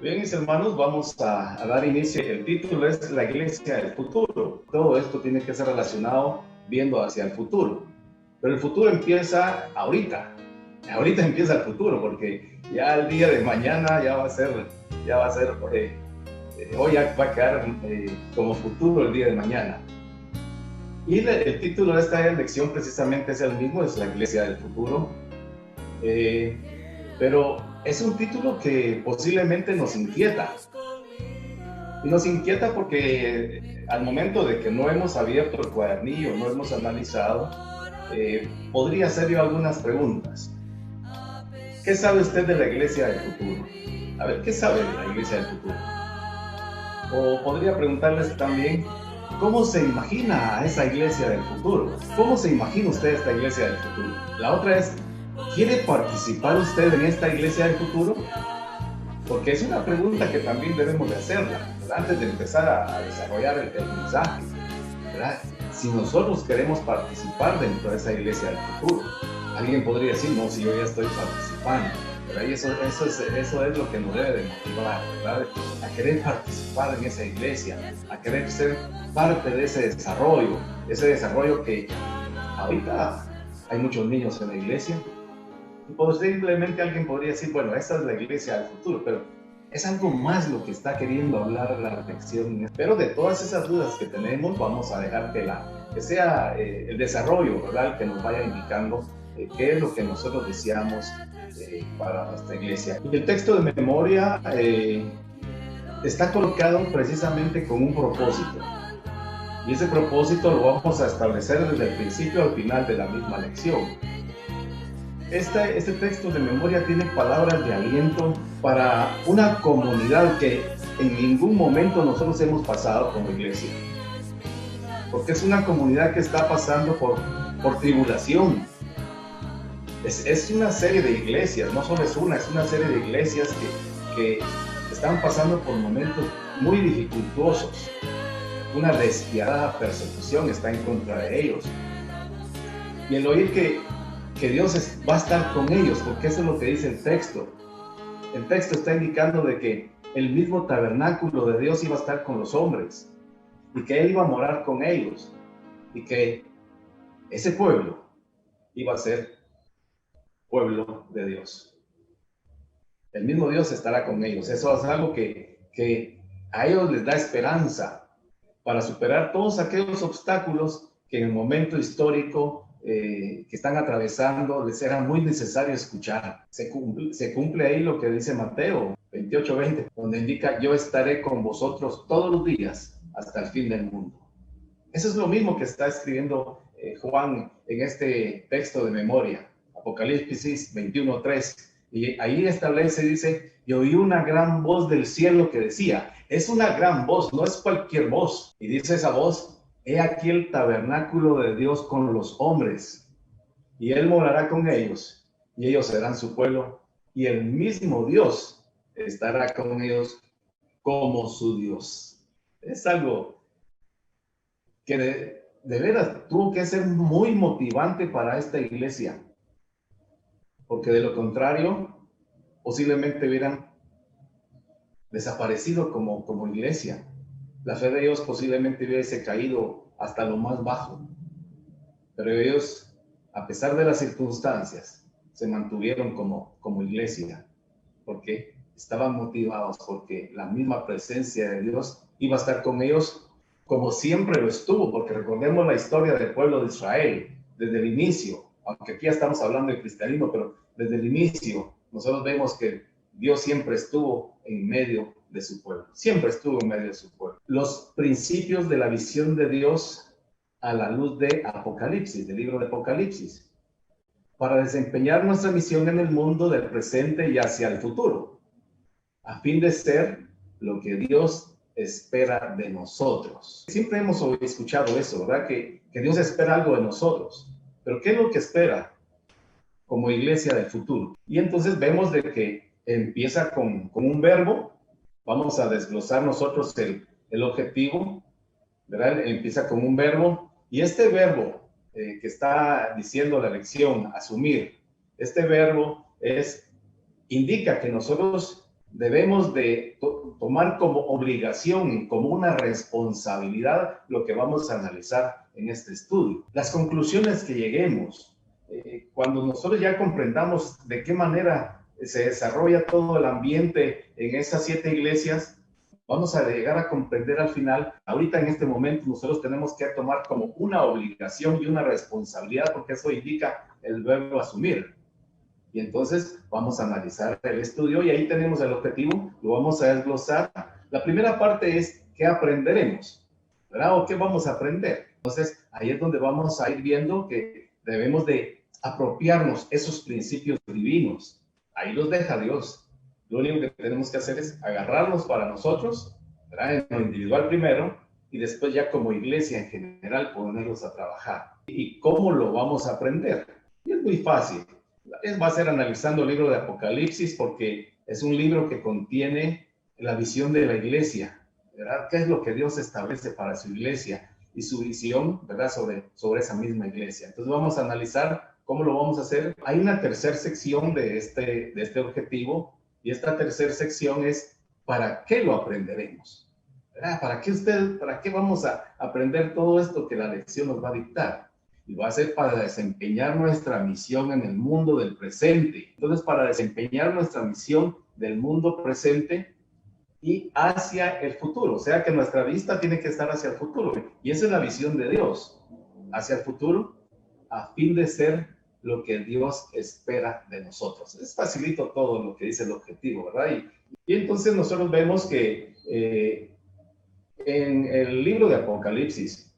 Bien, mis hermanos, vamos a dar inicio. El título es La Iglesia del Futuro. Todo esto tiene que ser relacionado viendo hacia el futuro. Pero el futuro empieza ahorita. Ahorita empieza el futuro, porque ya el día de mañana ya va a ser, hoy ya va a quedar como futuro el día de mañana. Y el título de esta lección precisamente es el mismo, es La Iglesia del Futuro. Pero es un título que posiblemente nos inquieta. Y nos inquieta porque al momento de que no hemos abierto el cuadernillo, no hemos analizado, podría hacer yo algunas preguntas. ¿Qué sabe usted de la Iglesia del Futuro? A ver, ¿qué sabe de la Iglesia del Futuro? O podría preguntarles también, ¿cómo se imagina a esa Iglesia del futuro? ¿Cómo se imagina usted esta Iglesia del futuro? La otra es, ¿quiere participar usted en esta Iglesia del futuro? Porque es una pregunta que también debemos de hacerla, ¿verdad? Antes de empezar a desarrollar el mensaje, ¿verdad? Si nosotros queremos participar dentro de esa Iglesia del futuro, alguien podría decir, no, si yo ya estoy participando, ¿verdad? Y eso es lo que nos debe de motivar, ¿verdad? A querer participar en esa iglesia, a querer ser parte de ese desarrollo que ahorita hay muchos niños en la iglesia. Y posiblemente alguien podría decir, bueno, esta es la iglesia del futuro, pero es algo más lo que está queriendo hablar la lección. Pero de todas esas dudas que tenemos, vamos a dejar que sea el desarrollo, ¿verdad?, el que nos vaya indicando qué es lo que nosotros deseamos para nuestra iglesia. Y el texto de memoria está colocado precisamente con un propósito. Y ese propósito lo vamos a establecer desde el principio al final de la misma lección. Este texto de memoria tiene palabras de aliento para una comunidad que en ningún momento nosotros hemos pasado como iglesia. Porque es una comunidad que está pasando por tribulación. Es una serie de iglesias, no solo es una serie de iglesias que están pasando por momentos muy dificultosos. Una despiadada persecución está en contra de ellos. Y el oír que Dios va a estar con ellos, porque eso es lo que dice el texto. El texto está indicando de que el mismo tabernáculo de Dios iba a estar con los hombres y que Él iba a morar con ellos y que ese pueblo iba a ser pueblo de Dios. El mismo Dios estará con ellos. Eso es algo que a ellos les da esperanza para superar todos aquellos obstáculos que en el momento histórico que están atravesando les era muy necesario escuchar. Se cumple ahí lo que dice Mateo 28:20, donde indica, yo estaré con vosotros todos los días hasta el fin del mundo. Eso es lo mismo que está escribiendo Juan en este texto de memoria, Apocalipsis 21:3. Y ahí establece, dice, y oí una gran voz del cielo que decía, es una gran voz, no es cualquier voz. Y dice esa voz, he aquí el tabernáculo de Dios con los hombres, y Él morará con ellos, y ellos serán su pueblo, y el mismo Dios estará con ellos como su Dios. Es algo que de veras tuvo que ser muy motivante para esta iglesia, porque de lo contrario, posiblemente hubieran desaparecido como iglesia. La fe de ellos posiblemente hubiese caído hasta lo más bajo. Pero ellos, a pesar de las circunstancias, se mantuvieron como iglesia, porque estaban motivados, porque la misma presencia de Dios iba a estar con ellos como siempre lo estuvo, porque recordemos la historia del pueblo de Israel, desde el inicio, aunque aquí ya estamos hablando de cristianismo, pero desde el inicio nosotros vemos que Dios siempre estuvo en medio de su pueblo, siempre estuvo en medio de su pueblo. Los principios de la visión de Dios a la luz de Apocalipsis, del libro de Apocalipsis, para desempeñar nuestra misión en el mundo del presente y hacia el futuro, a fin de ser lo que Dios espera de nosotros. Siempre hemos escuchado eso, ¿verdad? Que Dios espera algo de nosotros. Pero ¿qué es lo que espera como iglesia del futuro? Y entonces vemos de que empieza con un verbo. Vamos a desglosar nosotros el objetivo, ¿verdad? Empieza con un verbo. Y este verbo que está diciendo la lección, asumir, este verbo indica que nosotros debemos de tomar como obligación y como una responsabilidad lo que vamos a analizar en este estudio. Las conclusiones que lleguemos, cuando nosotros ya comprendamos de qué manera se desarrolla todo el ambiente en esas 7 iglesias, vamos a llegar a comprender al final, ahorita en este momento nosotros tenemos que tomar como una obligación y una responsabilidad, porque eso indica el verbo asumir. Y entonces vamos a analizar el estudio y ahí tenemos el objetivo, lo vamos a desglosar. La primera parte es ¿qué aprenderemos? ¿Verdad? ¿O qué vamos a aprender? Entonces ahí es donde vamos a ir viendo que debemos de apropiarnos esos principios divinos. Ahí los deja Dios. Lo único que tenemos que hacer es agarrarlos para nosotros, ¿verdad? En lo individual primero, y después ya como iglesia en general ponerlos a trabajar. ¿Y cómo lo vamos a aprender? Y es muy fácil. Va a ser analizando el libro de Apocalipsis porque es un libro que contiene la visión de la iglesia, ¿verdad? ¿Qué es lo que Dios establece para su iglesia y su visión, ¿verdad? Sobre esa misma iglesia. Entonces vamos a analizar cómo lo vamos a hacer. Hay una tercera sección de este objetivo y esta tercera sección es ¿para qué lo aprenderemos? ¿Verdad? ¿Para qué vamos a aprender todo esto que la lección nos va a dictar? Y va a ser para desempeñar nuestra misión en el mundo del presente. Entonces, para desempeñar nuestra misión del mundo presente y hacia el futuro. O sea que nuestra vista tiene que estar hacia el futuro. Y esa es la visión de Dios, hacia el futuro, a fin de ser lo que Dios espera de nosotros. Es facilito todo lo que dice el objetivo, ¿verdad? Y entonces nosotros vemos que en el libro de Apocalipsis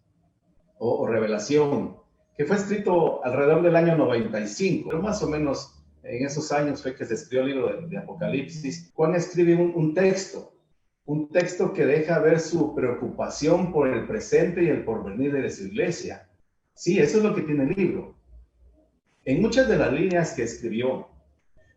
o Revelación, que fue escrito alrededor del año 95, pero más o menos en esos años fue que se escribió el libro de Apocalipsis. Juan escribe un texto que deja ver su preocupación por el presente y el porvenir de su iglesia. Sí, eso es lo que tiene el libro. En muchas de las líneas que escribió,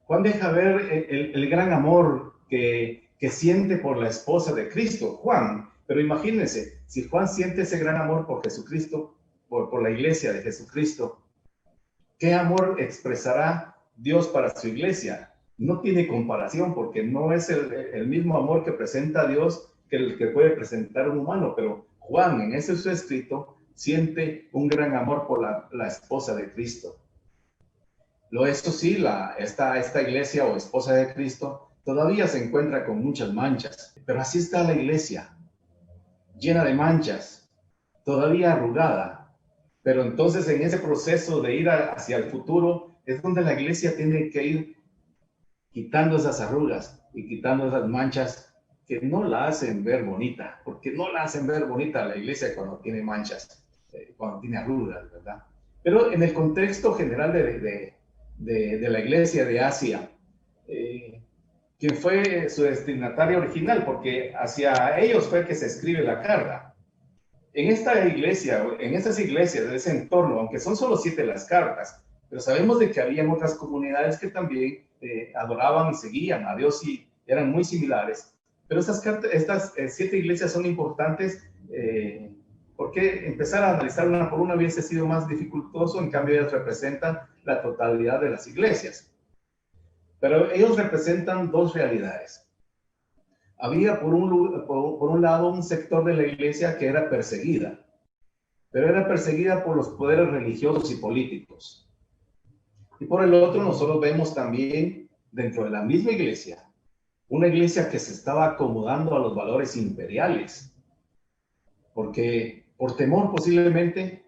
Juan deja ver el gran amor que siente por la esposa de Cristo, Juan. Pero imagínense, si Juan siente ese gran amor por Jesucristo, por la iglesia de Jesucristo, ¿qué amor expresará Dios para su iglesia? No tiene comparación porque no es el mismo amor que presenta Dios que el que puede presentar un humano, pero Juan en ese su escrito siente un gran amor por la esposa de Cristo. Eso sí, esta iglesia o esposa de Cristo todavía se encuentra con muchas manchas, pero así está la iglesia, llena de manchas, todavía arrugada. Pero entonces en ese proceso de ir hacia el futuro es donde la iglesia tiene que ir quitando esas arrugas y quitando esas manchas que no la hacen ver bonita, porque no la hacen ver bonita la iglesia cuando tiene manchas, cuando tiene arrugas, ¿verdad? Pero en el contexto general de la iglesia de Asia, quien fue su destinatario original, porque hacia ellos fue que se escribe la carta. En esta iglesia, en estas iglesias de ese entorno, aunque son solo 7 las cartas, pero sabemos de que habían otras comunidades que también adoraban y seguían a Dios y eran muy similares. Pero estas 7 iglesias son importantes porque empezar a analizar una por una hubiese sido más dificultoso, en cambio ellas representan la totalidad de las iglesias. Pero ellos representan 2 realidades. Había por un lado un sector de la iglesia que era perseguida, pero era perseguida por los poderes religiosos y políticos. Y por el otro nosotros vemos también dentro de la misma iglesia, una iglesia que se estaba acomodando a los valores imperiales, porque por temor posiblemente,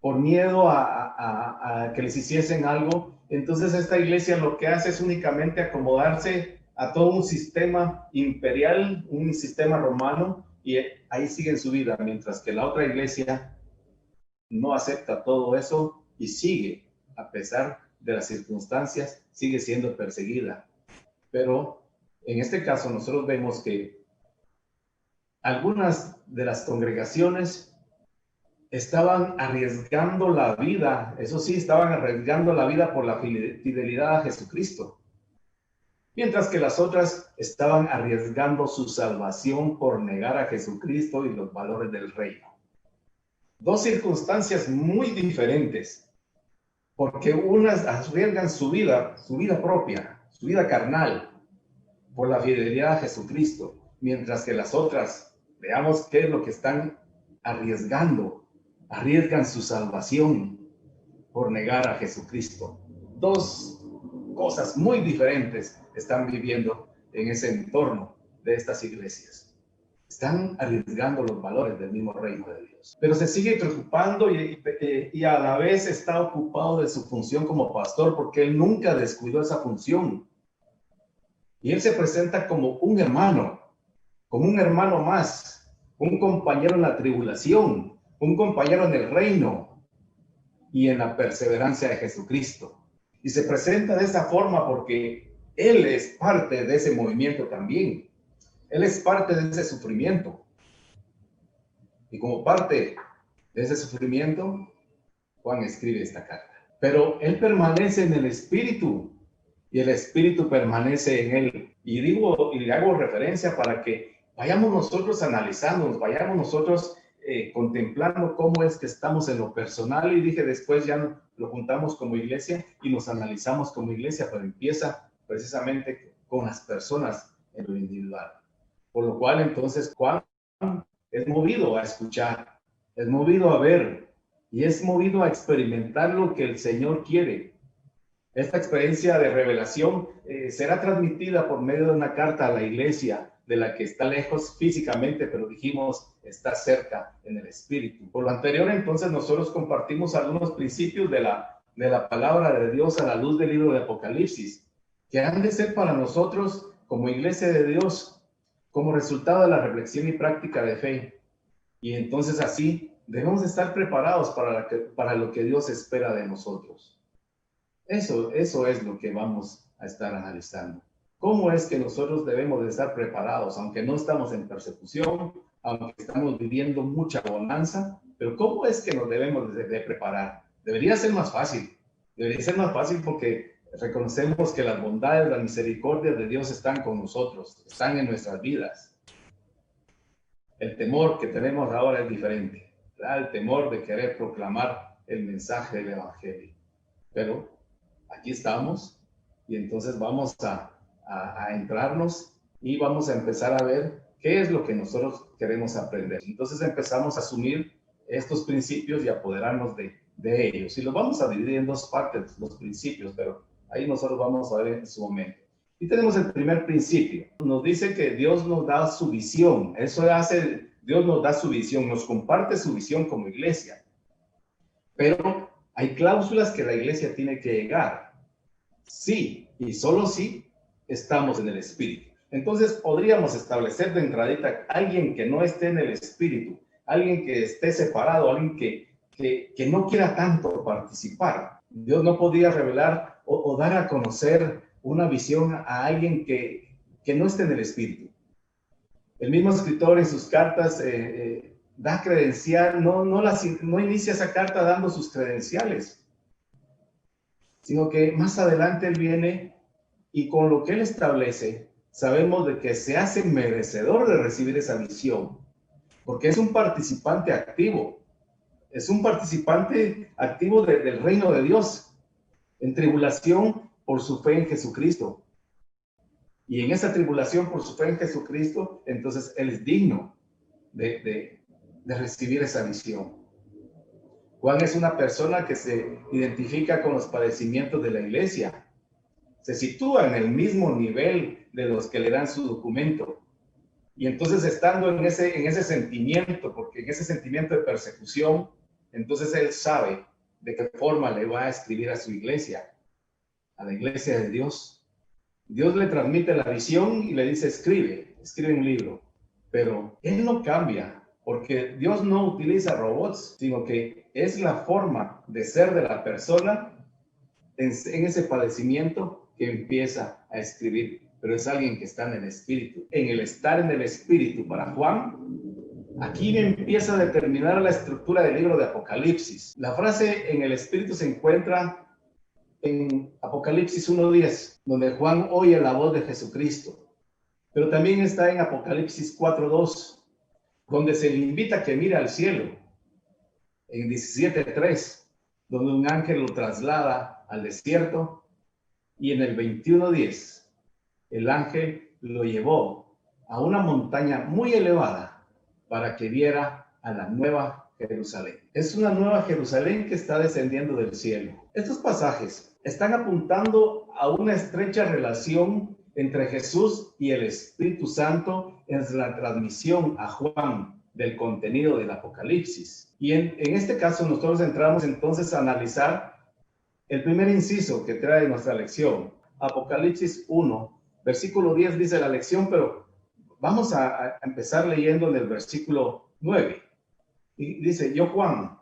por miedo a que les hiciesen algo, entonces esta iglesia lo que hace es únicamente acomodarse a todo un sistema imperial, un sistema romano, y ahí siguen su vida, mientras que la otra iglesia no acepta todo eso y sigue, a pesar de las circunstancias, sigue siendo perseguida. Pero en este caso nosotros vemos que algunas de las congregaciones estaban arriesgando la vida, eso sí, estaban arriesgando la vida por la fidelidad a Jesucristo, mientras que las otras estaban arriesgando su salvación por negar a Jesucristo y los valores del reino. 2 circunstancias muy diferentes, porque unas arriesgan su vida propia, su vida carnal, por la fidelidad a Jesucristo, mientras que las otras, veamos qué es lo que están arriesgando, arriesgan su salvación por negar a Jesucristo. Dos cosas muy diferentes están viviendo en ese entorno de estas iglesias. Están arriesgando los valores del mismo reino de Dios. Pero se sigue preocupando y a la vez está ocupado de su función como pastor, porque él nunca descuidó esa función. Y él se presenta como un hermano más, un compañero en la tribulación, un compañero en el reino y en la perseverancia de Jesucristo. Y se presenta de esa forma porque él es parte de ese movimiento también. Él es parte de ese sufrimiento. Y como parte de ese sufrimiento, Juan escribe esta carta. Pero él permanece en el Espíritu y el Espíritu permanece en él. Y le hago referencia para que vayamos nosotros analizándonos, vayamos nosotros contemplando cómo es que estamos en lo personal. Y dije, después ya lo juntamos como iglesia y nos analizamos como iglesia, pero empieza precisamente con las personas en lo individual. Por lo cual, entonces, Juan es movido a escuchar, es movido a ver y es movido a experimentar lo que el Señor quiere. Esta experiencia de revelación será transmitida por medio de una carta a la iglesia, de la que está lejos físicamente, pero dijimos, está cerca en el Espíritu. Por lo anterior, entonces, nosotros compartimos algunos principios de la palabra de Dios a la luz del libro de Apocalipsis, que han de ser para nosotros, como iglesia de Dios, como resultado de la reflexión y práctica de fe. Y entonces así debemos estar preparados para lo que Dios espera de nosotros. Eso es lo que vamos a estar analizando. ¿Cómo es que nosotros debemos de estar preparados, aunque no estamos en persecución, aunque estamos viviendo mucha bonanza? Pero ¿cómo es que nos debemos de preparar? Debería ser más fácil. Debería ser más fácil porque reconocemos que las bondades, las misericordias de Dios están con nosotros, están en nuestras vidas. El temor que tenemos ahora es diferente, ¿verdad? El temor de querer proclamar el mensaje del Evangelio. Pero aquí estamos y entonces vamos a entrarnos y vamos a empezar a ver qué es lo que nosotros queremos aprender. Entonces empezamos a asumir estos principios y apoderarnos de ellos. Y los vamos a dividir en dos partes, los principios, pero ahí nosotros vamos a ver en su momento. Y tenemos el primer principio. Nos dice que Dios nos da su visión. Eso hace, Dios nos da su visión, nos comparte su visión como iglesia. Pero hay cláusulas que la iglesia tiene que llegar. Sí, y solo sí, estamos en el Espíritu. Entonces podríamos establecer de entradita alguien que no esté en el Espíritu, alguien que esté separado, alguien que no quiera tanto participar. Dios no podía revelar o dar a conocer una visión a alguien que no esté en el Espíritu. El mismo escritor en sus cartas da credencial, no inicia esa carta dando sus credenciales, sino que más adelante él viene y con lo que él establece, sabemos de que se hace merecedor de recibir esa visión, porque es un participante activo, es un participante activo del reino de Dios, en tribulación por su fe en Jesucristo. Y en esa tribulación por su fe en Jesucristo, entonces él es digno de recibir esa visión. Juan es una persona que se identifica con los padecimientos de la iglesia. Se sitúa en el mismo nivel de los que le dan su documento. Y entonces estando en ese sentimiento, porque en ese sentimiento de persecución, entonces él sabe de qué forma le va a escribir a su iglesia, a la iglesia de Dios. Dios le transmite la visión y le dice, escribe un libro. Pero él no cambia, porque Dios no utiliza robots, sino que es la forma de ser de la persona en ese padecimiento que empieza a escribir. Pero es alguien que está en el Espíritu. En el estar en el Espíritu, para Juan, aquí empieza a determinar la estructura del libro de Apocalipsis. La frase en el Espíritu se encuentra en Apocalipsis 1:10, donde Juan oye la voz de Jesucristo. Pero también está en Apocalipsis 4:2, donde se le invita a que mire al cielo. En 17:3, donde un ángel lo traslada al desierto. Y en el 21:10, el ángel lo llevó a una montaña muy elevada para que viera a la nueva Jerusalén. Es una nueva Jerusalén que está descendiendo del cielo. Estos pasajes están apuntando a una estrecha relación entre Jesús y el Espíritu Santo en la transmisión a Juan del contenido del Apocalipsis. Y en este caso nosotros entramos entonces a analizar el primer inciso que trae nuestra lección. Apocalipsis 1, versículo 10 dice la lección, pero vamos a empezar leyendo en el versículo 9. Y dice: yo, Juan,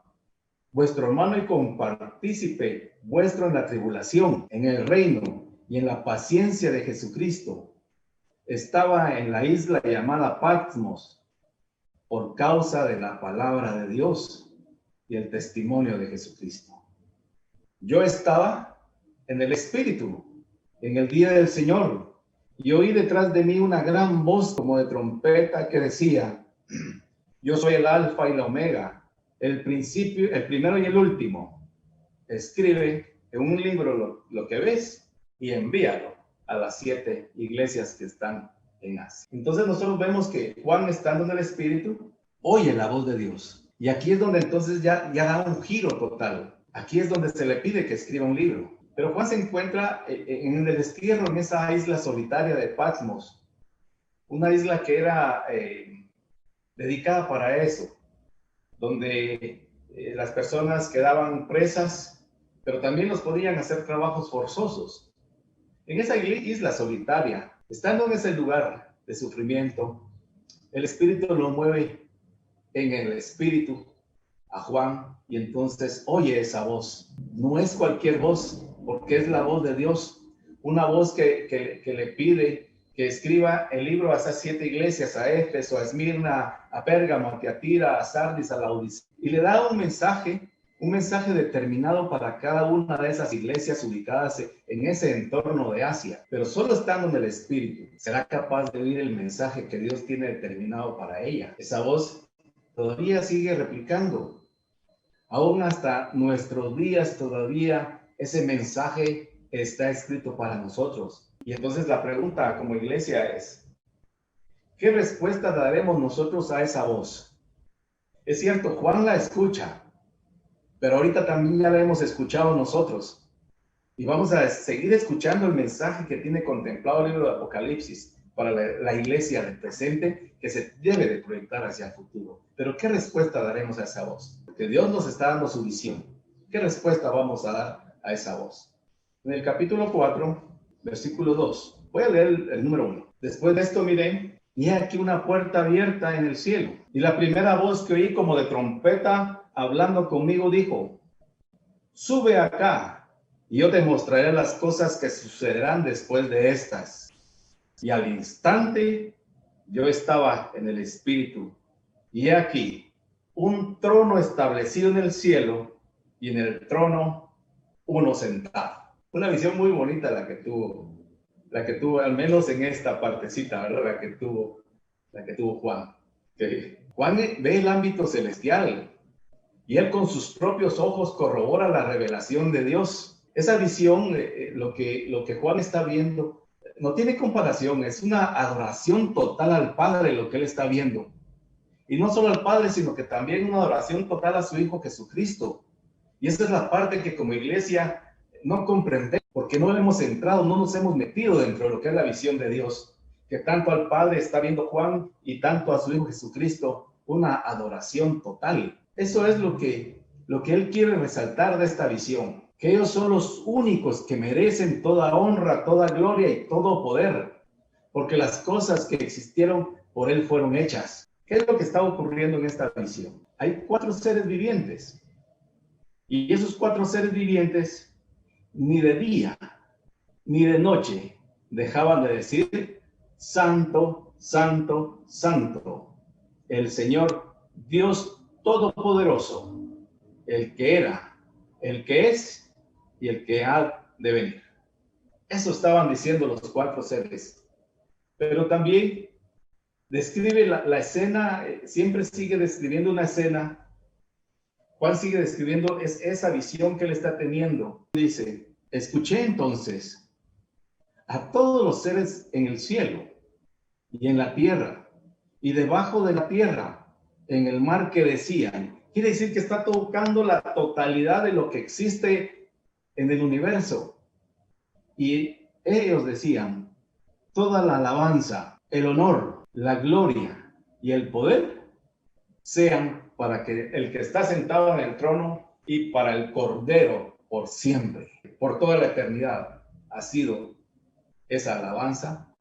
vuestro hermano y compartícipe vuestro en la tribulación, en el reino y en la paciencia de Jesucristo, estaba en la isla llamada Patmos por causa de la palabra de Dios y el testimonio de Jesucristo. Yo estaba en el Espíritu en el día del Señor y oí detrás de mí una gran voz como de trompeta que decía: yo soy el Alfa y la Omega, el principio, el primero y el último. Escribe en un libro lo que ves y envíalo a las 7 iglesias que están en Asia. Entonces nosotros vemos que Juan, estando en el Espíritu, oye la voz de Dios. Y aquí es donde entonces ya da un giro total. Aquí es donde se le pide que escriba un libro. Pero Juan se encuentra en el destierro, en esa isla solitaria de Patmos. Una isla que era dedicada para eso, donde las personas quedaban presas, pero también los podían hacer trabajos forzosos. En esa isla solitaria, estando en ese lugar de sufrimiento, el Espíritu lo mueve en el Espíritu a Juan, y entonces oye esa voz. No es cualquier voz, porque es la voz de Dios, una voz que le pide que escriba el libro a esas 7 iglesias: a Éfeso, a Esmirna, a Pérgamo, a Tiatira, a Sardis, a Laodicea. Y le da un mensaje determinado para cada una de esas iglesias ubicadas en ese entorno de Asia. Pero solo estando en el Espíritu será capaz de oír el mensaje que Dios tiene determinado para ella. Esa voz todavía sigue replicando. Aún hasta nuestros días todavía ese mensaje está escrito para nosotros. Y entonces la pregunta como iglesia es: ¿qué respuesta daremos nosotros a esa voz? Es cierto, Juan la escucha, pero ahorita también ya la hemos escuchado nosotros. Y vamos a seguir escuchando el mensaje que tiene contemplado el libro de Apocalipsis para la iglesia del presente, que se debe de proyectar hacia el futuro. Pero ¿qué respuesta daremos a esa voz? Porque Dios nos está dando su visión. ¿Qué respuesta vamos a dar a esa voz? En el capítulo 4, versículo 2, voy a leer el número 1. Después de esto miré, y he aquí una puerta abierta en el cielo. Y la primera voz que oí como de trompeta hablando conmigo dijo: sube acá, y yo te mostraré las cosas que sucederán después de estas. Y al instante yo estaba en el Espíritu, y he aquí un trono establecido en el cielo, y en el trono uno sentado. Una visión muy bonita la que tuvo, al menos en esta partecita, ¿verdad? La que tuvo Juan. Que Juan ve el ámbito celestial y él con sus propios ojos corrobora la revelación de Dios. Esa visión, lo que Juan está viendo, no tiene comparación, es una adoración total al Padre lo que él está viendo. Y no solo al Padre, sino que también una adoración total a su Hijo Jesucristo. Y esa es la parte que como iglesia no comprendemos, porque no hemos entrado, no nos hemos metido dentro de lo que es la visión de Dios, que tanto al Padre está viendo Juan y tanto a su Hijo Jesucristo, una adoración total. Eso es lo que él quiere resaltar de esta visión, que ellos son los únicos que merecen toda honra, toda gloria y todo poder, porque las cosas que existieron por él fueron hechas. ¿Qué es lo que está ocurriendo en esta visión? Hay 4 seres vivientes, y esos 4 seres vivientes ni de día ni de noche dejaban de decir: Santo, Santo, Santo, el Señor Dios Todopoderoso, el que era, el que es y el que ha de venir. Eso estaban diciendo los 4 seres. Pero también describe la escena, siempre sigue describiendo una escena. Juan sigue describiendo esa visión que él está teniendo. Dice: escuché entonces a todos los seres en el cielo y en la tierra y debajo de la tierra, en el mar, que decían. Quiere decir que está tocando la totalidad de lo que existe en el universo. Y ellos decían: toda la alabanza, el honor, la gloria y el poder sean para el que está sentado en el trono y para el Cordero por siempre, por toda la eternidad. Ha sido esa alabanza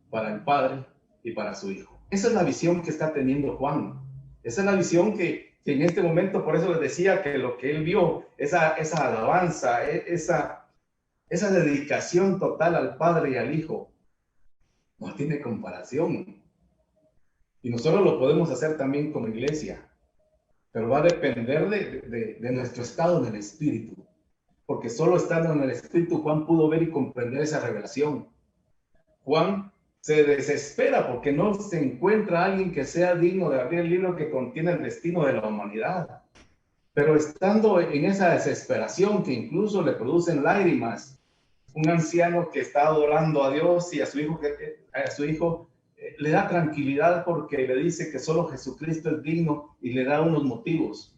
para el Padre y para su Hijo. Esa es la visión que está teniendo Juan. Esa es la visión que en este momento, por eso les decía que lo que él vio, esa alabanza, esa dedicación total al Padre y al Hijo, no tiene comparación. Y nosotros lo podemos hacer también como iglesia, pero va a depender de nuestro estado en el Espíritu. Porque solo estando en el Espíritu, Juan pudo ver y comprender esa revelación. Juan se desespera porque no se encuentra alguien que sea digno de abrir el libro que contiene el destino de la humanidad. Pero estando en esa desesperación que incluso le producen lágrimas, un anciano que está adorando a Dios y a su hijo le da tranquilidad porque le dice que solo Jesucristo es digno y le da unos motivos.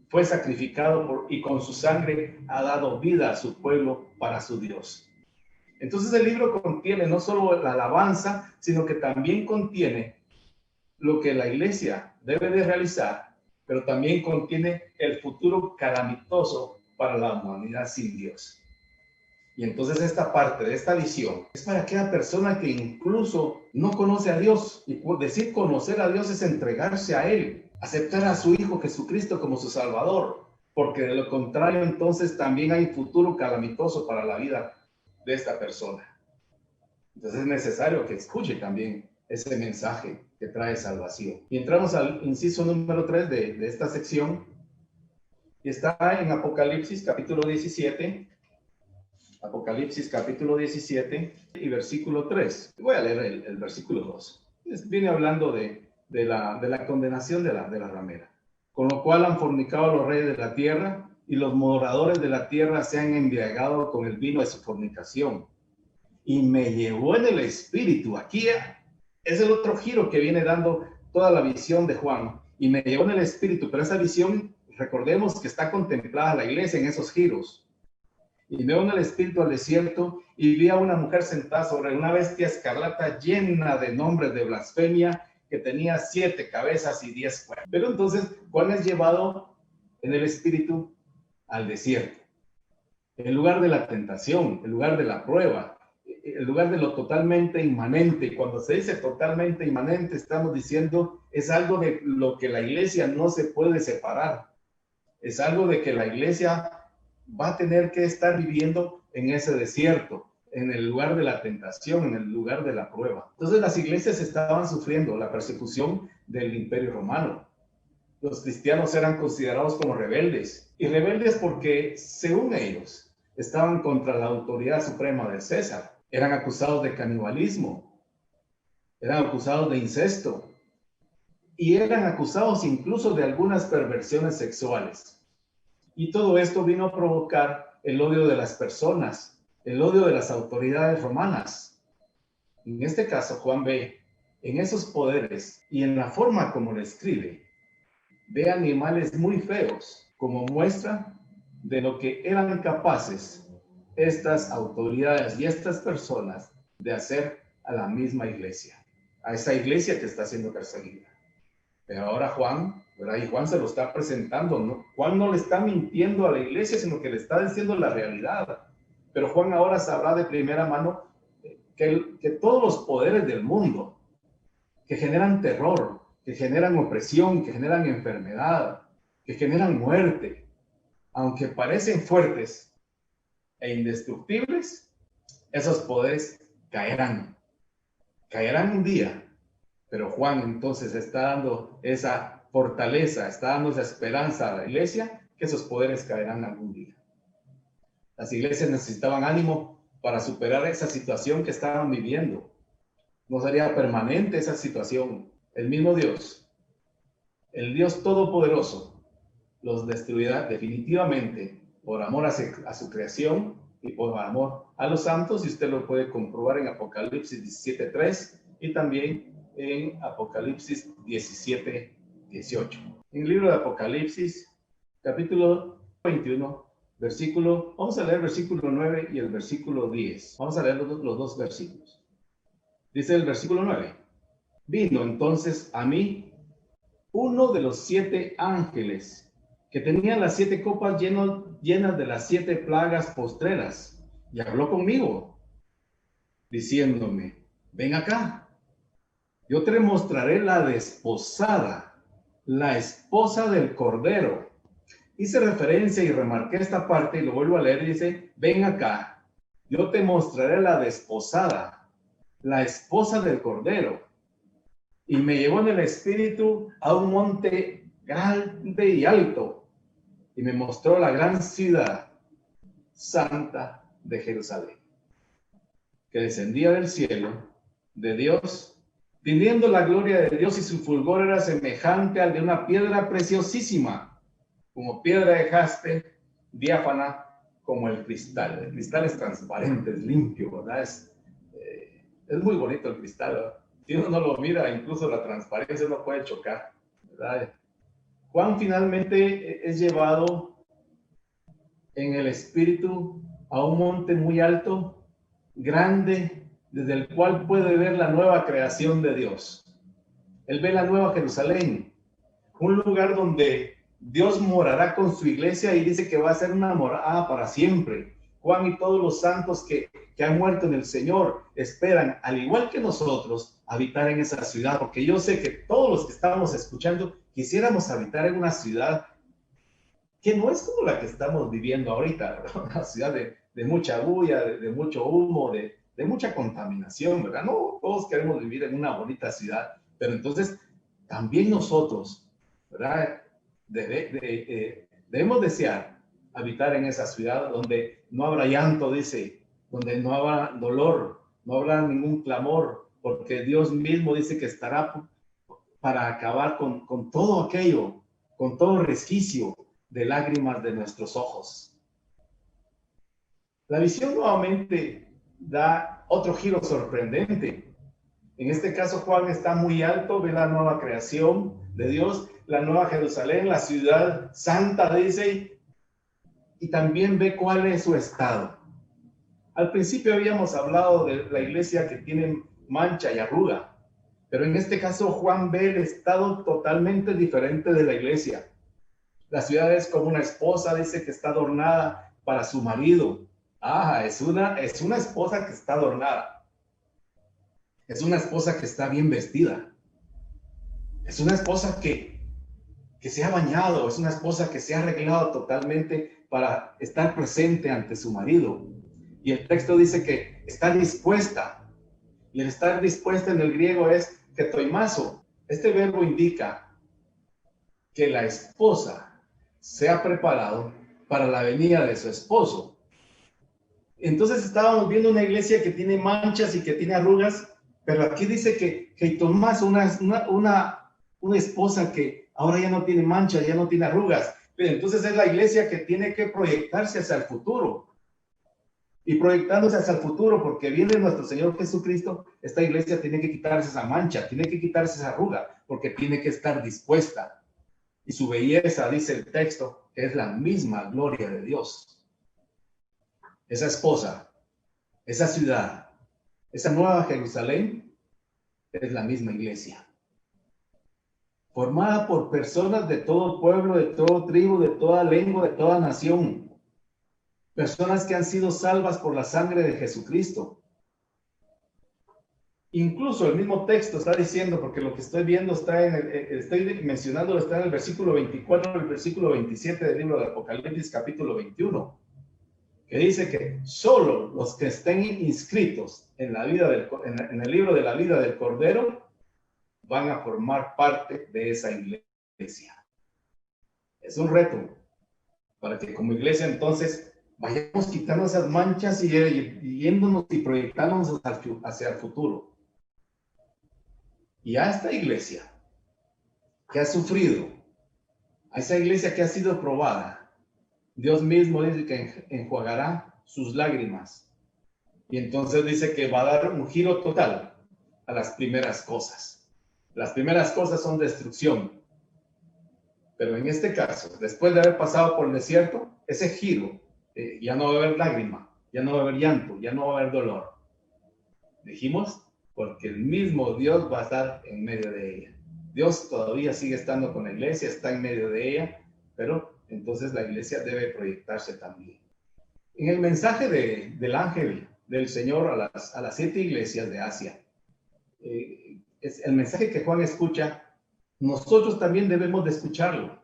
Fue sacrificado y con su sangre ha dado vida a su pueblo para su Dios. Entonces el libro contiene no solo la alabanza, sino que también contiene lo que la iglesia debe de realizar, pero también contiene el futuro calamitoso para la humanidad sin Dios. Y entonces esta parte de esta visión es para aquella persona que incluso no conoce a Dios. Y por decir conocer a Dios es entregarse a Él, aceptar a su Hijo Jesucristo como su Salvador, porque de lo contrario entonces también hay futuro calamitoso para la vida de esta persona. Entonces es necesario que escuche también ese mensaje que trae salvación. Y entramos al inciso número 3 de esta sección, y está en Apocalipsis capítulo 17. Apocalipsis capítulo 17 y versículo 3. Voy a leer el versículo 2. Viene hablando de la condenación de la ramera. Con lo cual han fornicado los reyes de la tierra, y los moradores de la tierra se han embriagado con el vino de su fornicación. Y me llevó en el espíritu. Aquí es el otro giro que viene dando toda la visión de Juan. Y me llevó en el espíritu, pero esa visión, recordemos que está contemplada la iglesia en esos giros. Y me llevó en el espíritu al desierto, y vi a una mujer sentada sobre una bestia escarlata llena de nombres de blasfemia, que tenía 7 cabezas y 10 cuernos. Pero entonces Juan es llevado en el espíritu al desierto, el lugar de la tentación, el lugar de la prueba, el lugar de lo totalmente inmanente. Y cuando se dice totalmente inmanente, estamos diciendo es algo de lo que la iglesia no se puede separar. Es algo de que la iglesia va a tener que estar viviendo en ese desierto, en el lugar de la tentación, en el lugar de la prueba. Entonces las iglesias estaban sufriendo la persecución del Imperio Romano. Los cristianos eran considerados como rebeldes, y rebeldes porque, según ellos, estaban contra la autoridad suprema de César. Eran acusados de canibalismo, eran acusados de incesto, y eran acusados incluso de algunas perversiones sexuales. Y todo esto vino a provocar el odio de las personas, el odio de las autoridades romanas. En este caso, Juan ve en esos poderes y en la forma como lo escribe, ve animales muy feos como muestra de lo que eran capaces estas autoridades y estas personas de hacer a la misma iglesia, a esa iglesia que está siendo perseguida. Pero ahora Juan, ¿verdad? Y Juan se lo está presentando, ¿no? Juan no le está mintiendo a la iglesia, sino que le está diciendo la realidad. Pero Juan ahora sabrá de primera mano que todos los poderes del mundo, que generan terror, que generan opresión, que generan enfermedad, que generan muerte, aunque parecen fuertes e indestructibles, esos poderes caerán un día. Pero Juan entonces está dando esa fortaleza, está dando esa esperanza a la iglesia, que esos poderes caerán algún día. Las iglesias necesitaban ánimo para superar esa situación que estaban viviendo. No sería permanente esa situación. El mismo Dios, el Dios Todopoderoso, los destruirá definitivamente por amor a su creación y por amor a los santos, y usted lo puede comprobar en Apocalipsis 17:3 y también en Apocalipsis 17:18. En el libro de Apocalipsis, capítulo 21, vamos a leer versículo 9 y el versículo 10. Vamos a leer los dos versículos. Dice el versículo 9: vino entonces a mí uno de los 7 ángeles que tenía las 7 copas llenas de las 7 plagas postreras, y habló conmigo, diciéndome: ven acá, yo te mostraré la desposada, la esposa del Cordero. Hice referencia y remarqué esta parte y lo vuelvo a leer, dice: ven acá, yo te mostraré la desposada, la esposa del Cordero. Y me llevó en el espíritu a un monte grande y alto, y me mostró la gran ciudad santa de Jerusalén, que descendía del cielo de Dios, teniendo la gloria de Dios, y su fulgor era semejante al de una piedra preciosísima, como piedra de jaspe, diáfana como el cristal. El cristal es transparente, es limpio, ¿verdad? Es muy bonito el cristal, ¿verdad? Si uno no lo mira, incluso la transparencia no puede chocar, ¿verdad? Juan finalmente es llevado en el espíritu a un monte muy alto, grande, desde el cual puede ver la nueva creación de Dios. Él ve la nueva Jerusalén, un lugar donde Dios morará con su iglesia, y dice que va a ser una morada para siempre. Juan y todos los santos que han muerto en el Señor esperan, al igual que nosotros, habitar en esa ciudad, porque yo sé que todos los que estábamos escuchando quisiéramos habitar en una ciudad que no es como la que estamos viviendo ahorita, ¿verdad? Una ciudad de mucha bulla, de mucho humo, de mucha contaminación, ¿verdad? No, todos queremos vivir en una bonita ciudad, pero entonces también nosotros, ¿verdad? Debemos desear habitar en esa ciudad donde no habrá llanto, dice, donde no habrá dolor, no habrá ningún clamor, porque Dios mismo dice que estará para acabar con todo aquello, con todo resquicio de lágrimas de nuestros ojos. La visión nuevamente da otro giro sorprendente. En este caso, Juan está muy alto, ve la nueva creación de Dios, la nueva Jerusalén, la ciudad santa, dice, y también ve cuál es su estado. Al principio habíamos hablado de la iglesia que tiene mancha y arruga, pero en este caso Juan ve el estado totalmente diferente de la iglesia. La ciudad es como una esposa, dice, que está adornada para su marido. Es una esposa que está adornada. Es una esposa que está bien vestida. Es una esposa que se ha bañado. Es una esposa que se ha arreglado totalmente para estar presente ante su marido. Y el texto dice que está dispuesta. Y el estar dispuesta en el griego es ketoimazo. Este verbo indica que la esposa se ha preparado para la venida de su esposo. Entonces estábamos viendo una iglesia que tiene manchas y que tiene arrugas, pero aquí dice que Tomás, una esposa que ahora ya no tiene manchas, ya no tiene arrugas. Pero entonces es la iglesia que tiene que proyectarse hacia el futuro. Y proyectándose hacia el futuro, porque viene nuestro Señor Jesucristo, esta iglesia tiene que quitarse esa mancha, tiene que quitarse esa arruga, porque tiene que estar dispuesta. Y su belleza, dice el texto, es la misma gloria de Dios. Esa esposa, esa ciudad, esa nueva Jerusalén, es la misma iglesia. Formada por personas de todo pueblo, de todo tribu, de toda lengua, de toda nación. Personas que han sido salvas por la sangre de Jesucristo. Incluso el mismo texto está diciendo, porque lo que estoy viendo estoy mencionando, está en el versículo 24, el versículo 27 del libro de Apocalipsis, capítulo 21. Que dice que solo los que estén inscritos en el libro de la vida del Cordero van a formar parte de esa iglesia. Es un reto para que como iglesia entonces vayamos quitando esas manchas y yéndonos y proyectándonos hacia el futuro. Y a esta iglesia que ha sufrido, a esa iglesia que ha sido probada, Dios mismo dice que enjuagará sus lágrimas. Y entonces dice que va a dar un giro total a las primeras cosas. Las primeras cosas son destrucción. Pero en este caso, después de haber pasado por el desierto, ese giro, ya no va a haber lágrima, ya no va a haber llanto, ya no va a haber dolor. Dijimos, porque el mismo Dios va a estar en medio de ella. Dios todavía sigue estando con la iglesia, está en medio de ella, pero entonces la iglesia debe proyectarse también. En el mensaje del ángel del Señor a las 7 iglesias de Asia, es el mensaje que Juan escucha. Nosotros también debemos de escucharlo.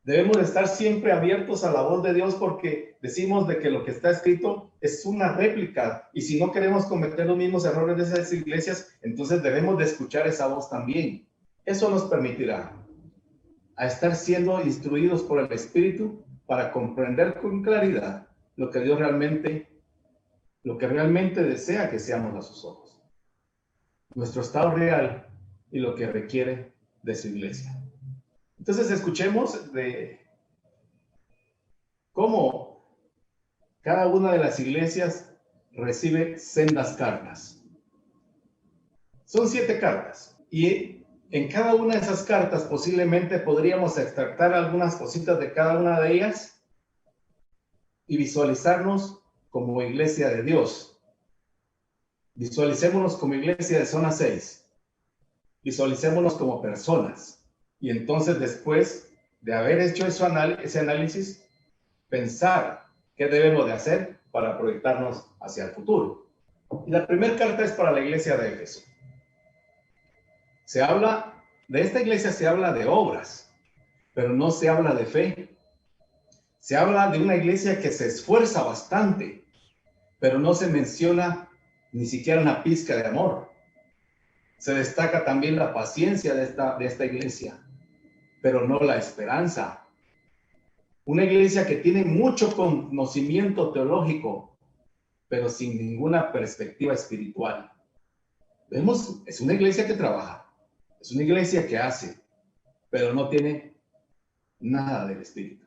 Debemos de estar siempre abiertos a la voz de Dios, porque decimos de que lo que está escrito es una réplica, y si no queremos cometer los mismos errores de esas iglesias, entonces debemos de escuchar esa voz también. Eso nos permitirá a estar siendo instruidos por el Espíritu para comprender con claridad lo que Dios realmente desea que seamos a sus ojos. Nuestro estado real y lo que requiere de su iglesia. Entonces escuchemos de cómo cada una de las iglesias recibe sendas cartas. Son 7 cartas, y en cada una de esas cartas posiblemente podríamos extractar algunas cositas de cada una de ellas y visualizarnos como iglesia de Dios. Visualicémonos como iglesia de zona 6. Visualicémonos como personas. Y entonces, después de haber hecho ese análisis, pensar qué debemos de hacer para proyectarnos hacia el futuro. Y la primera carta es para la iglesia de Éfeso. De esta iglesia se habla de obras, pero no se habla de fe. Se habla de una iglesia que se esfuerza bastante, pero no se menciona ni siquiera una pizca de amor. Se destaca también la paciencia de esta iglesia, pero no la esperanza. Una iglesia que tiene mucho conocimiento teológico, pero sin ninguna perspectiva espiritual. Vemos, es una iglesia que trabaja, es una iglesia que hace, pero no tiene nada del Espíritu.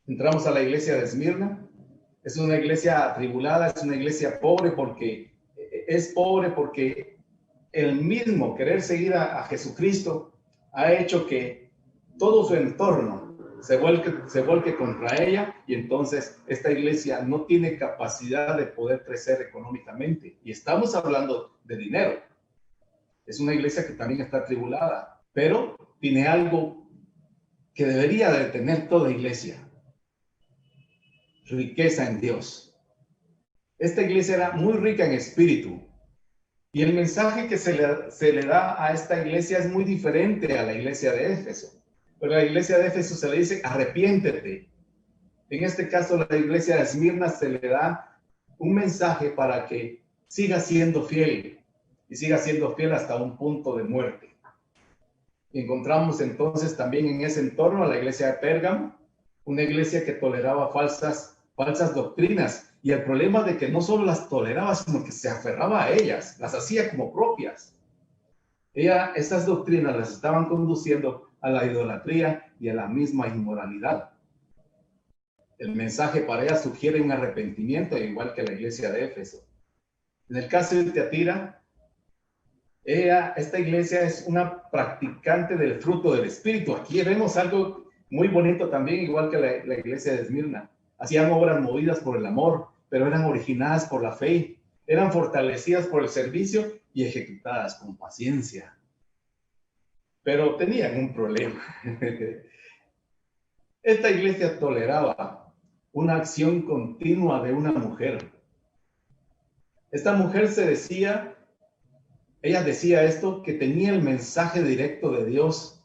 Entramos a la iglesia de Esmirna. Es una iglesia atribulada, es una iglesia pobre porque el mismo querer seguir a Jesucristo ha hecho que todo su entorno se vuelque contra ella, y entonces esta iglesia no tiene capacidad de poder crecer económicamente. Y estamos hablando de dinero. Es una iglesia que también está atribulada, pero tiene algo que debería de tener toda iglesia: riqueza en Dios. Esta iglesia era muy rica en espíritu, y el mensaje que se le da a esta iglesia es muy diferente a la iglesia de Éfeso. Pero a la iglesia de Éfeso se le dice: arrepiéntete. En este caso, la iglesia de Esmirna se le da un mensaje para que siga siendo fiel, y siga siendo fiel hasta un punto de muerte. Y encontramos entonces también en ese entorno a la iglesia de Pérgamo, una iglesia que toleraba falsas doctrinas, y el problema de que no solo las toleraba, sino que se aferraba a ellas, las hacía como propias. Esas doctrinas las estaban conduciendo a la idolatría y a la misma inmoralidad. El mensaje para ella sugiere un arrepentimiento, igual que la iglesia de Éfeso. En el caso de Tiatira, esta iglesia es una practicante del fruto del Espíritu. Aquí vemos algo muy bonito también, igual que la iglesia de Esmirna. Hacían obras movidas por el amor, pero eran originadas por la fe. Eran fortalecidas por el servicio y ejecutadas con paciencia. Pero tenían un problema. Esta iglesia toleraba una acción continua de una mujer. Esta mujer ella decía esto, que tenía el mensaje directo de Dios,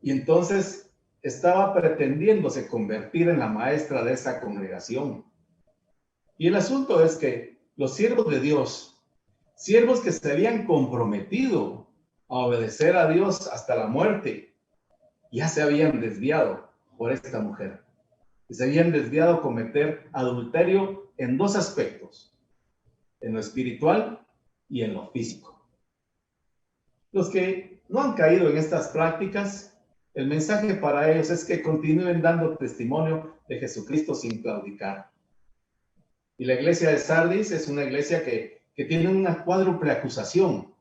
y entonces estaba pretendiéndose convertir en la maestra de esa congregación. Y el asunto es que los siervos de Dios, siervos que se habían comprometido a obedecer a Dios hasta la muerte, ya se habían desviado por esta mujer. Y se habían desviado a cometer adulterio en 2 aspectos: en lo espiritual y en lo físico. Los que no han caído en estas prácticas, el mensaje para ellos es que continúen dando testimonio de Jesucristo sin claudicar. Y la iglesia de Sardis es una iglesia que tiene una cuádruple acusación.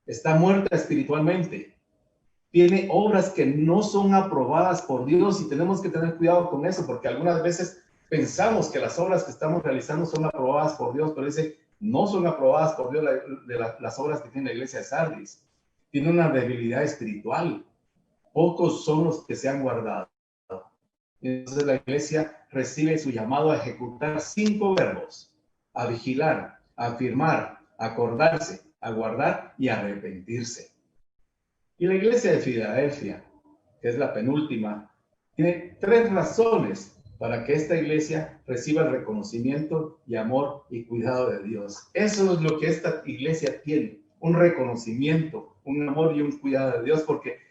Está muerta espiritualmente. Tiene obras que no son aprobadas por Dios y tenemos que tener cuidado con eso, porque algunas veces pensamos que las obras que estamos realizando son aprobadas por Dios, pero dice, no son aprobadas por Dios las obras que tiene la iglesia de Sardis. Tiene una debilidad espiritual. Pocos son los que se han guardado. Entonces la iglesia recibe su llamado a ejecutar 5 verbos: a vigilar, a afirmar, a acordarse, a guardar y a arrepentirse. Y la iglesia de Filadelfia, que es la penúltima, tiene 3 razones para que esta iglesia reciba el reconocimiento y amor y cuidado de Dios. Eso es lo que esta iglesia tiene: un reconocimiento, un amor y un cuidado de Dios, porque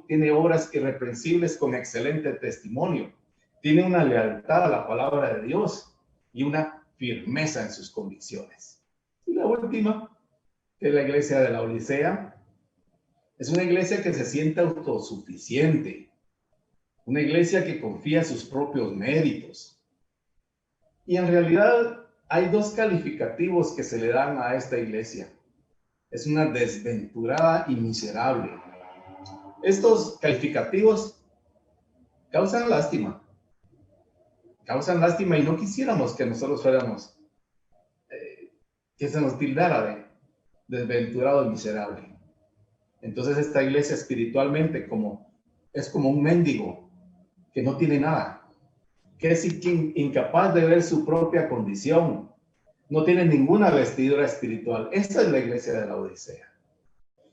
tiene obras irreprensibles con excelente testimonio. Tiene una lealtad a la palabra de Dios y una firmeza en sus convicciones. Y la última, que es la iglesia de la Odisea, es una iglesia que se siente autosuficiente, una iglesia que confía en sus propios méritos. Y en realidad hay 2 calificativos que se le dan a esta iglesia: es una desventurada y miserable. Estos calificativos causan lástima y no quisiéramos que nosotros fuéramos, que se nos tildara de desventurado y miserable. Entonces esta iglesia espiritualmente es como un mendigo que no tiene nada, que es incapaz de ver su propia condición, no tiene ninguna vestidura espiritual. Esta es la iglesia de la Odisea.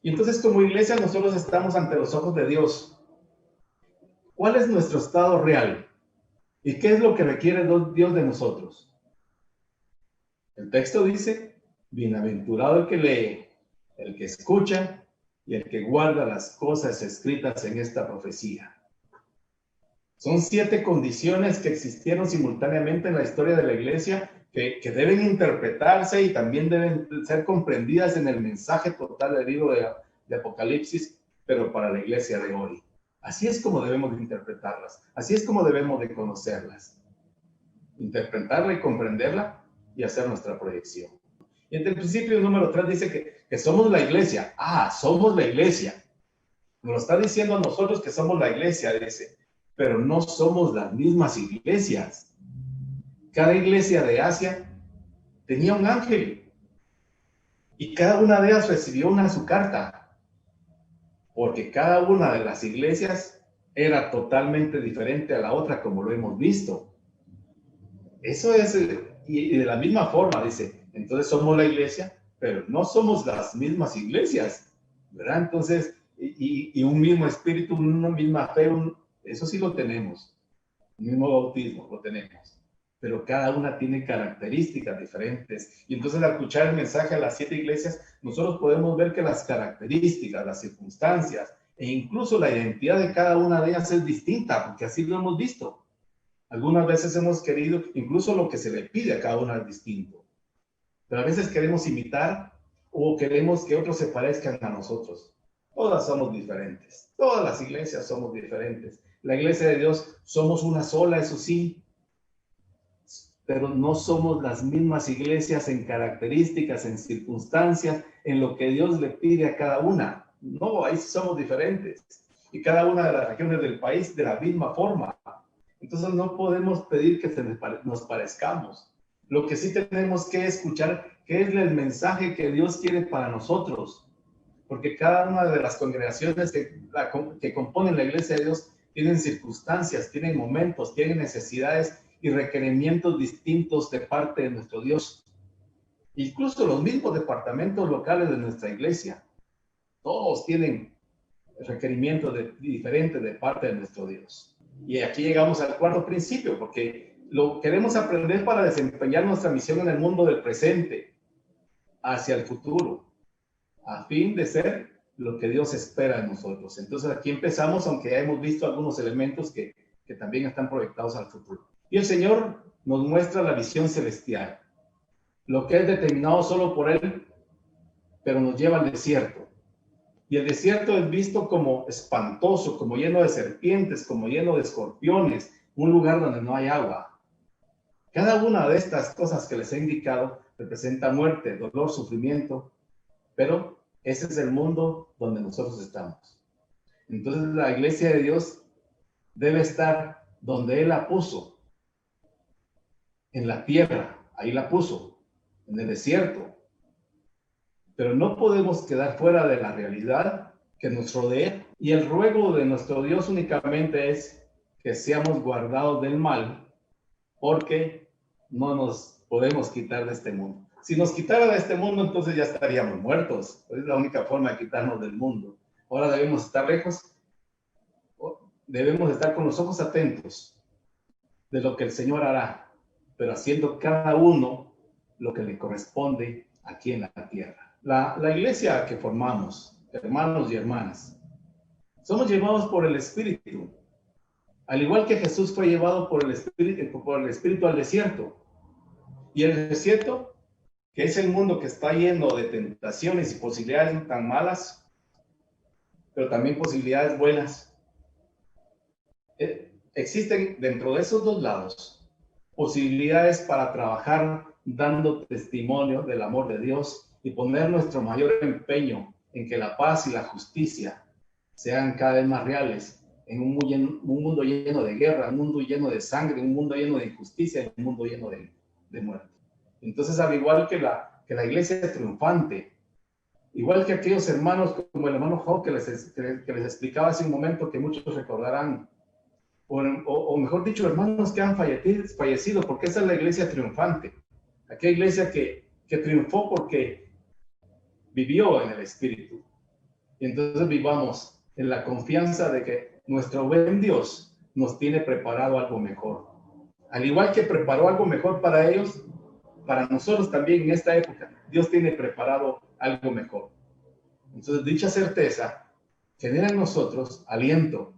Y entonces como iglesia nosotros estamos ante los ojos de Dios. ¿Cuál es nuestro estado real? ¿Y qué es lo que requiere Dios de nosotros? El texto dice: bienaventurado el que lee, el que escucha y el que guarda las cosas escritas en esta profecía. Son 7 condiciones que existieron simultáneamente en la historia de la iglesia que deben interpretarse y también deben ser comprendidas en el mensaje total del libro de Apocalipsis, pero para la iglesia de hoy. Así es como debemos de interpretarlas, así es como debemos de conocerlas. Interpretarla y comprenderla y hacer nuestra proyección. Y entre el principio número 3 dice que somos la iglesia. Somos la iglesia. Nos lo está diciendo a nosotros que somos la iglesia, dice, pero no somos las mismas iglesias. Cada iglesia de Asia tenía un ángel y cada una de ellas recibió su carta, porque cada una de las iglesias era totalmente diferente a la otra, como lo hemos visto. Eso es, y de la misma forma, dice, entonces somos la iglesia, pero no somos las mismas iglesias, ¿verdad? Entonces, y un mismo espíritu, una misma fe, eso sí lo tenemos, un mismo bautismo lo tenemos, pero cada una tiene características diferentes. Y entonces al escuchar el mensaje a las 7 iglesias, nosotros podemos ver que las características, las circunstancias e incluso la identidad de cada una de ellas es distinta, porque así lo hemos visto. Algunas veces hemos querido, incluso lo que se le pide a cada una es distinto, pero a veces queremos imitar o queremos que otros se parezcan a nosotros. Todas somos diferentes, todas las iglesias somos diferentes. La iglesia de Dios somos una sola, eso sí, pero no somos las mismas iglesias en características, en circunstancias, en lo que Dios le pide a cada una. No, ahí somos diferentes. Y cada una de las regiones del país de la misma forma. Entonces no podemos pedir que nos parezcamos. Lo que sí tenemos que escuchar, qué es el mensaje que Dios quiere para nosotros. Porque cada una de las congregaciones que componen la iglesia de Dios tienen circunstancias, tienen momentos, tienen necesidades y requerimientos distintos de parte de nuestro Dios. Incluso los mismos departamentos locales de nuestra iglesia, todos tienen requerimientos diferentes de parte de nuestro Dios. Y aquí llegamos al 4º principio, porque lo queremos aprender para desempeñar nuestra misión en el mundo del presente, hacia el futuro, a fin de ser lo que Dios espera de nosotros. Entonces aquí empezamos, aunque ya hemos visto algunos elementos que también están proyectados al futuro. Y el Señor nos muestra la visión celestial, lo que es determinado solo por Él, pero nos lleva al desierto. Y el desierto es visto como espantoso, como lleno de serpientes, como lleno de escorpiones, un lugar donde no hay agua. Cada una de estas cosas que les he indicado representa muerte, dolor, sufrimiento, pero ese es el mundo donde nosotros estamos. Entonces la iglesia de Dios debe estar donde Él la puso, en la tierra, ahí la puso, en el desierto. Pero no podemos quedar fuera de la realidad que nos rodea. Y el ruego de nuestro Dios únicamente es que seamos guardados del mal, porque no nos podemos quitar de este mundo. Si nos quitara de este mundo, entonces ya estaríamos muertos. Es la única forma de quitarnos del mundo. Ahora debemos estar lejos, debemos estar con los ojos atentos de lo que el Señor hará, pero haciendo cada uno lo que le corresponde aquí en la tierra. La iglesia que formamos, hermanos y hermanas, somos llevados por el Espíritu. Al igual que Jesús fue llevado por el Espíritu al desierto. Y el desierto, que es el mundo que está lleno de tentaciones y posibilidades tan malas, pero también posibilidades buenas. Existen dentro de esos dos lados posibilidades para trabajar dando testimonio del amor de Dios y poner nuestro mayor empeño en que la paz y la justicia sean cada vez más reales en un mundo lleno de guerra, un mundo lleno de sangre, un mundo lleno de injusticia, un mundo lleno de muerte. Entonces, al igual que la iglesia triunfante, igual que aquellos hermanos como el hermano Job que les explicaba hace un momento, que muchos recordarán, o mejor dicho, hermanos que han fallecido, porque esa es la iglesia triunfante, aquella iglesia que triunfó porque vivió en el Espíritu. Y entonces vivamos en la confianza de que nuestro buen Dios nos tiene preparado algo mejor. Al igual que preparó algo mejor para ellos, para nosotros también en esta época, Dios tiene preparado algo mejor. Entonces, dicha certeza genera en nosotros aliento,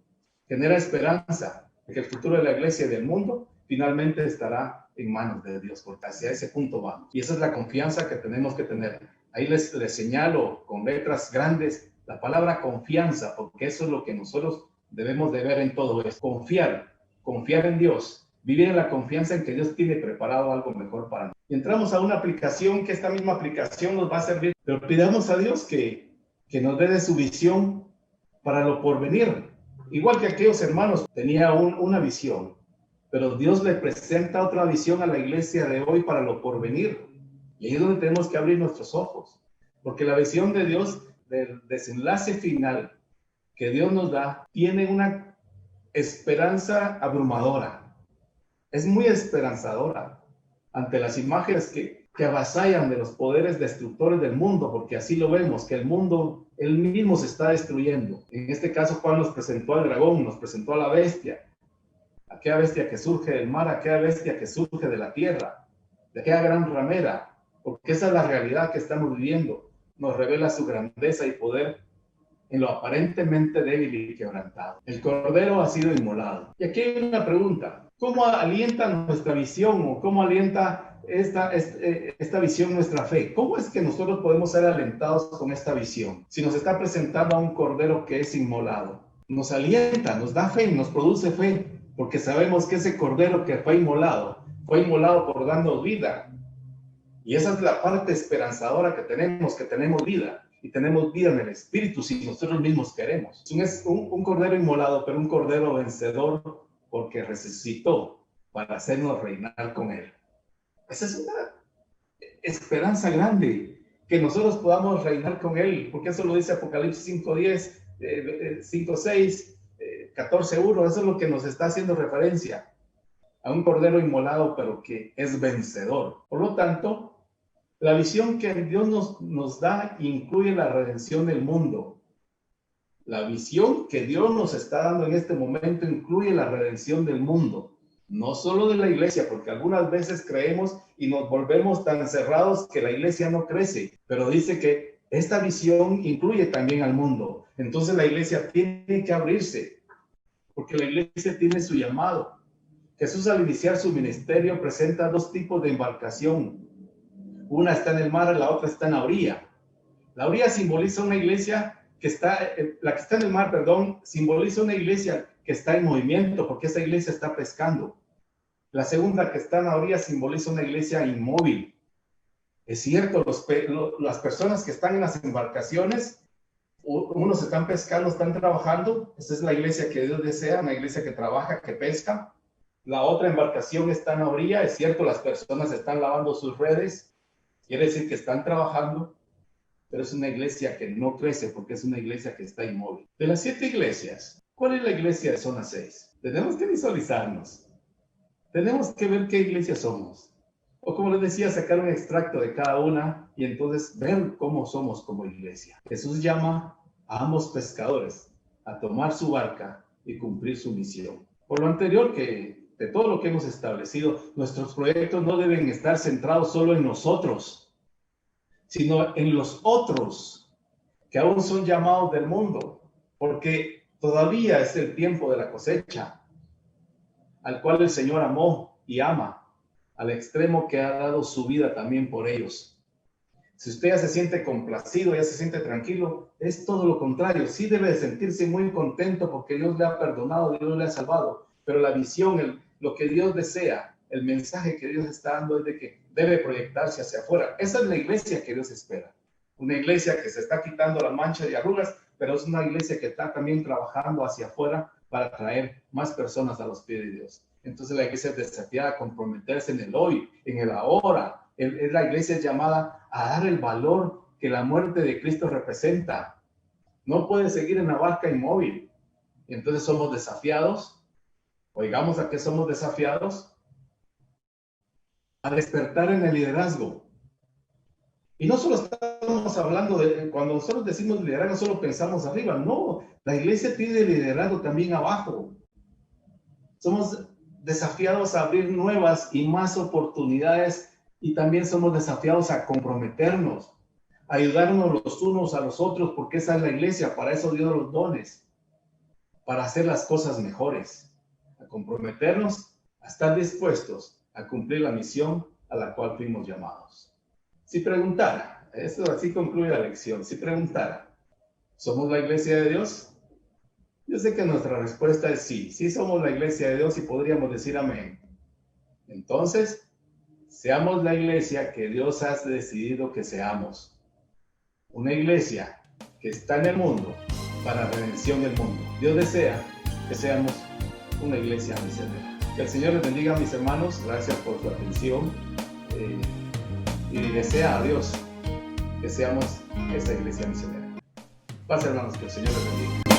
genera esperanza de que el futuro de la iglesia y del mundo finalmente estará en manos de Dios, porque hacia ese punto vamos. Y esa es la confianza que tenemos que tener. Ahí les señalo con letras grandes la palabra confianza, porque eso es lo que nosotros debemos de ver en todo esto. Confiar en Dios, vivir en la confianza en que Dios tiene preparado algo mejor para nosotros. Y entramos a una aplicación, que esta misma aplicación nos va a servir, pero pidamos a Dios que nos dé de su visión para lo porvenir. Igual que aquellos hermanos tenía una visión, pero Dios le presenta otra visión a la iglesia de hoy para lo porvenir. Y ahí es donde tenemos que abrir nuestros ojos, porque la visión de Dios, del desenlace final que Dios nos da, tiene una esperanza abrumadora. Es muy esperanzadora ante las imágenes que avasallan de los poderes destructores del mundo, porque así lo vemos, que el mundo él mismo se está destruyendo. En este caso, Juan nos presentó al dragón, nos presentó a la bestia, aquella bestia que surge del mar, aquella bestia que surge de la tierra, de aquella gran ramera, porque esa es la realidad que estamos viviendo. Nos revela su grandeza y poder en lo aparentemente débil y quebrantado. El cordero ha sido inmolado. Y aquí hay una pregunta: ¿cómo alienta nuestra visión, o cómo alienta esta visión nuestra fe? ¿Cómo es que nosotros podemos ser alentados con esta visión? Si nos está presentando a un cordero que es inmolado, nos alienta, nos da fe, nos produce fe, porque sabemos que ese cordero que fue inmolado por darnos vida. Y esa es la parte esperanzadora que tenemos vida. Y tenemos vida en el Espíritu si nosotros mismos queremos. Es un cordero inmolado, pero un cordero vencedor, porque resucitó para hacernos reinar con Él. Esa es una esperanza grande, que nosotros podamos reinar con Él, porque eso lo dice Apocalipsis 5:10, 5:6, 14:1. Eso es lo que nos está haciendo referencia a un cordero inmolado, pero que es vencedor. Por lo tanto, la visión que Dios nos da incluye la redención del mundo. La visión que Dios nos está dando en este momento incluye la redención del mundo, no solo de la iglesia, porque algunas veces creemos y nos volvemos tan cerrados que la iglesia no crece, pero dice que esta visión incluye también al mundo. Entonces la iglesia tiene que abrirse, porque la iglesia tiene su llamado. Jesús, al iniciar su ministerio, presenta dos tipos de embarcación. Una está en el mar, la otra está en la orilla. La orilla simboliza una iglesia que está, la que está en el mar, simboliza una iglesia que está en movimiento, porque esa iglesia está pescando. La segunda, que está en la orilla, simboliza una iglesia inmóvil. Es cierto, las personas que están en las embarcaciones, unos están pescando, están trabajando. Esa es la iglesia que Dios desea, una iglesia que trabaja, que pesca. La otra embarcación está en la orilla. Es cierto, las personas están lavando sus redes. Quiere decir que están trabajando, pero es una iglesia que no crece porque es una iglesia que está inmóvil. De las 7 iglesias, ¿cuál es la iglesia de zona 6? Tenemos que visualizarnos. Tenemos que ver qué iglesia somos. O como les decía, sacar un extracto de cada una y entonces ver cómo somos como iglesia. Jesús llama a ambos pescadores a tomar su barca y cumplir su misión. Por lo anterior, que de todo lo que hemos establecido, nuestros proyectos no deben estar centrados solo en nosotros, sino en los otros que aún son llamados del mundo, porque todavía es el tiempo de la cosecha, al cual el Señor amó y ama, al extremo que ha dado su vida también por ellos. Si usted ya se siente complacido, ya se siente tranquilo, es todo lo contrario. Sí debe de sentirse muy contento porque Dios le ha perdonado, Dios le ha salvado, pero la visión, lo que Dios desea, el mensaje que Dios está dando es de que debe proyectarse hacia afuera. Esa es la iglesia que Dios espera. Una iglesia que se está quitando la mancha de arrugas, pero es una iglesia que está también trabajando hacia afuera para traer más personas a los pies de Dios. Entonces la iglesia es desafiada a comprometerse en el hoy, en el ahora. Es la iglesia llamada a dar el valor que la muerte de Cristo representa. No puede seguir en la barca inmóvil. Entonces somos desafiados. Oigamos a qué somos desafiados. A despertar en el liderazgo. Y no solo estamos hablando de, cuando nosotros decimos liderazgo, solo pensamos arriba. No, la iglesia tiene liderazgo también abajo. Somos desafiados a abrir nuevas y más oportunidades y también somos desafiados a comprometernos, a ayudarnos los unos a los otros, porque esa es la iglesia, para eso dio los dones, para hacer las cosas mejores, a comprometernos, a estar dispuestos a cumplir la misión a la cual fuimos llamados. Si preguntara, esto así concluye la lección, si preguntara, ¿somos la iglesia de Dios? Yo sé que nuestra respuesta es sí, sí somos la iglesia de Dios y podríamos decir amén. Entonces, seamos la iglesia que Dios ha decidido que seamos. Una iglesia que está en el mundo para redención del mundo. Dios desea que seamos una iglesia misionera. Que el Señor les bendiga, mis hermanos. Gracias por su atención. Y desea a Dios que seamos esa iglesia misionera. Paz, hermanos, que el Señor les bendiga.